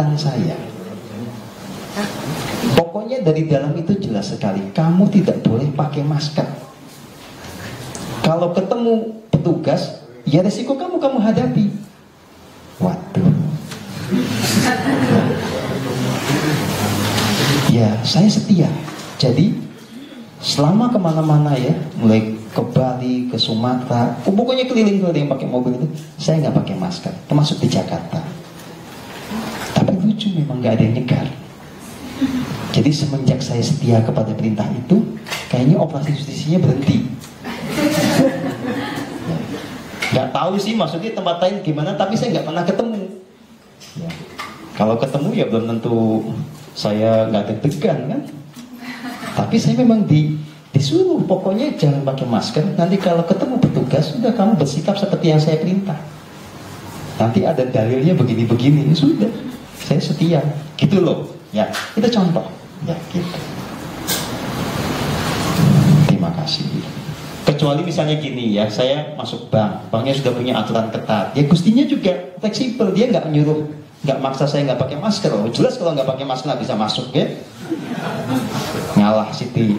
menantang saya. Pokoknya dari dalam itu jelas sekali, kamu tidak boleh pakai masker. Kalau ketemu petugas, ya resiko kamu hadapi. Waduh. Ya, saya setia. Jadi selama kemana-mana ya, mulai ke Bali, ke Sumatera, pokoknya keliling-keliling pakai mobil itu, saya nggak pakai masker, termasuk di Jakarta. Tapi lucu, memang nggak ada yang nyegar. Jadi semenjak saya setia kepada perintah itu, kayaknya operasi justisinya berhenti. Nggak tahu sih maksudnya tempat lain gimana, tapi saya nggak pernah ketemu. Ya. Kalau ketemu ya belum tentu saya nggak deg-degan kan. Tapi saya memang disuruh pokoknya jangan pakai masker. Nanti kalau ketemu petugas sudah kamu bersikap seperti yang saya perintah. Nanti ada dalilnya begini-begini, sudah. Saya setia, gitu loh. Ya, itu contoh. Ya, gitu. Terima kasih. Kecuali misalnya gini ya, saya masuk bank, banknya sudah punya aturan ketat. Ya gustinya juga fleksibel, dia nggak menyuruh, nggak maksa saya nggak pakai masker. Oh, jelas kalau nggak pakai masker nggak bisa masuk ya. Ngalah Siti.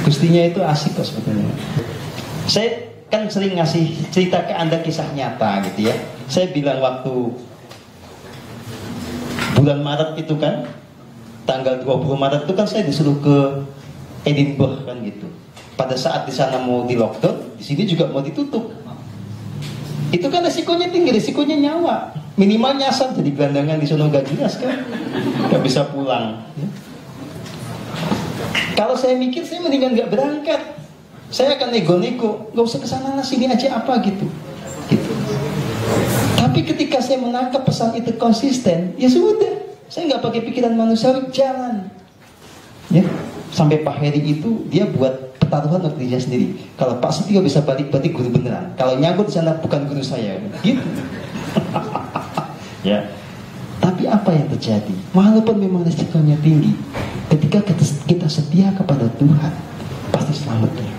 Gustinya itu asik kok sebetulnya. Saya kan sering ngasih cerita ke Anda kisah nyata gitu ya. Saya bilang waktu bulan Maret itu kan, tanggal 20 Maret itu kan saya disuruh ke Edinburgh kan gitu. Pada saat di sana mau di lockdown, di sini juga mau ditutup. Itu kan resikonya tinggi, resikonya nyawa. Minimal nyasar jadi gelandangan di sana gak jelas kan, gak bisa pulang. Kalau saya mikir, saya mendingan gak berangkat. Saya akan nego-nego, gak usah kesana lah, sini aja apa gitu. Tapi ketika saya menangkap pesan itu konsisten, ya sudah, saya nggak pakai pikiran manusiawi, jalan. Ya, sampai Pak Heri itu dia buat pertaruhan untuk dirinya sendiri. Kalau Pak Setio bisa balik, berarti guru beneran. Kalau nyangkut di sana bukan guru saya, gitu. Ya. Tapi apa yang terjadi? Walaupun memang risikonya tinggi, ketika kita setia kepada Tuhan, pasti selamat ya.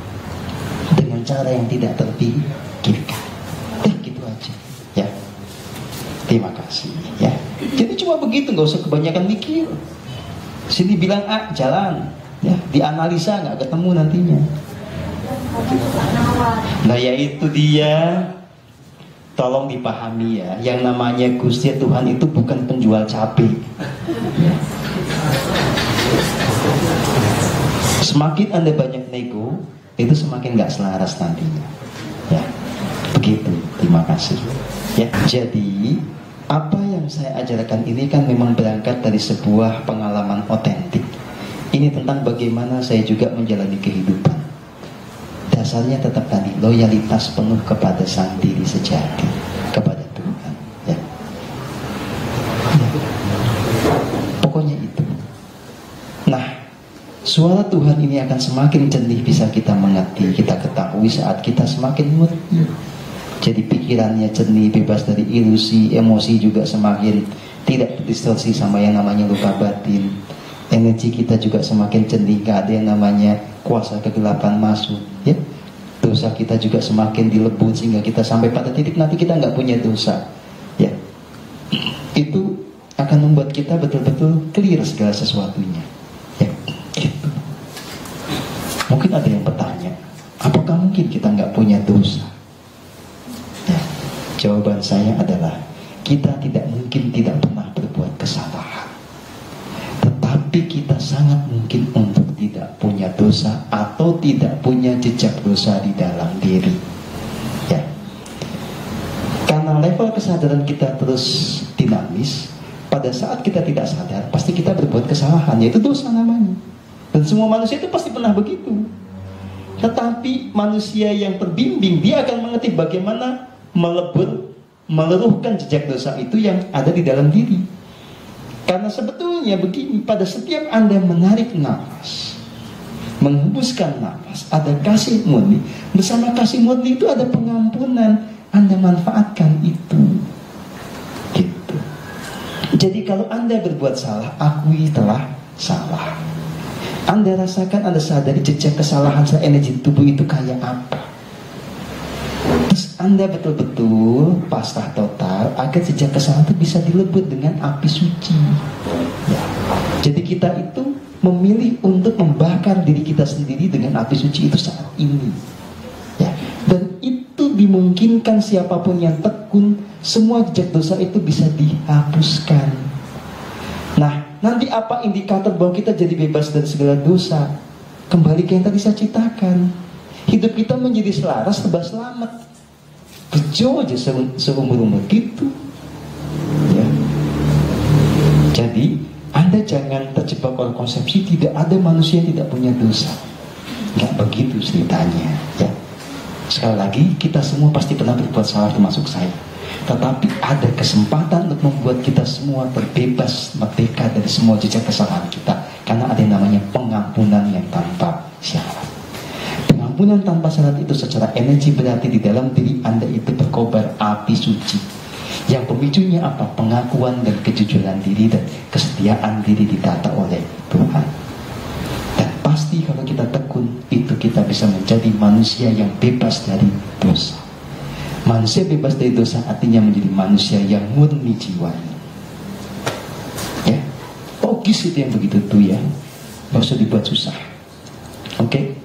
Dengan cara yang tidak terpikirkan. Gitu aja. Ya. Terima kasih. Ya. Jadi cuma begitu, nggak usah kebanyakan mikir. Sini bilang A, jalan. Ya, dianalisa nggak ketemu nantinya. Nah, yaitu dia. Tolong dipahami ya, yang namanya Gusti Tuhan itu bukan penjual cabai. Semakin Anda banyak nego, itu semakin nggak selaras nantinya. Ya, begitu. Terima kasih. Ya, jadi apa yang saya ajarkan ini kan memang berangkat dari sebuah pengalaman otentik. Ini tentang bagaimana saya juga menjalani kehidupan. Dasarnya tetap tadi, loyalitas penuh kepada sang diri sejati, kepada Tuhan. Ya. Ya. Pokoknya itu. Nah, suara Tuhan ini akan semakin jernih bisa kita mengerti, kita ketahui saat kita semakin mengerti. Jadi pikirannya jernih, bebas dari ilusi, emosi juga semakin tidak terdistorsi sama yang namanya luka batin. Energi kita juga semakin jernih, gak ada yang namanya kuasa kegelapan masuk. Ya, dosa kita juga semakin dilebur sehingga kita sampai pada titik nanti kita nggak punya dosa. Ya, itu akan membuat kita betul-betul clear segala sesuatunya. Ya, gitu. Mungkin ada yang bertanya, apakah mungkin kita nggak punya dosa? Ya, jawaban saya adalah kita tidak mungkin tidak pernah berbuat kesalahan. Tapi kita sangat mungkin untuk tidak punya dosa atau tidak punya jejak dosa di dalam diri. Ya. Karena level kesadaran kita terus dinamis, pada saat kita tidak sadar, pasti kita berbuat kesalahan, yaitu dosa namanya. Dan semua manusia itu pasti pernah begitu. Tetapi manusia yang terbimbing, dia akan mengerti bagaimana meleruhkan jejak dosa itu yang ada di dalam diri. Karena sebetulnya begini, pada setiap Anda menarik nafas, menghembuskan nafas, ada kasih murni. Bersama kasih murni itu ada pengampunan. Anda manfaatkan itu. Gitu. Jadi kalau Anda berbuat salah, akui telah salah. Anda rasakan, Anda sadari jejak kesalahan energi tubuh itu kayak apa. Terus Anda betul-betul pasrah total agar jejak kesalahan itu bisa dilebur dengan api suci. Ya. Jadi kita itu memilih untuk membakar diri kita sendiri dengan api suci itu saat ini. Ya. Dan itu dimungkinkan siapapun yang tekun, semua jejak dosa itu bisa dihapuskan. Nah, nanti apa indikator bahwa kita jadi bebas dari segala dosa? Kembali ke yang tadi saya ceritakan. Hidup kita menjadi selaras, serba selamat. Bejo aja seumur-umur gitu. Ya. Jadi Anda jangan terjebak oleh konsepsi tidak ada manusia yang tidak punya dosa. Nggak begitu ceritanya. Ya. Sekali lagi, kita semua pasti pernah berbuat salah, termasuk saya. Tetapi ada kesempatan untuk membuat kita semua terbebas, merdeka dari semua jejak kesalahan kita. Karena ada yang namanya pengampunan yang tanpa syarat. Pengampunan tanpa syarat itu secara energi berarti di dalam diri Anda itu berkobar api suci. Yang pemicunya apa? Pengakuan dan kejujuran diri dan kesetiaan diri ditata oleh Tuhan. Dan pasti kalau kita tekun, itu kita bisa menjadi manusia yang bebas dari dosa. Manusia bebas dari dosa artinya menjadi manusia yang murni jiwanya. Ya, logis itu yang begitu tuh ya. Gak usah dibuat susah. Oke?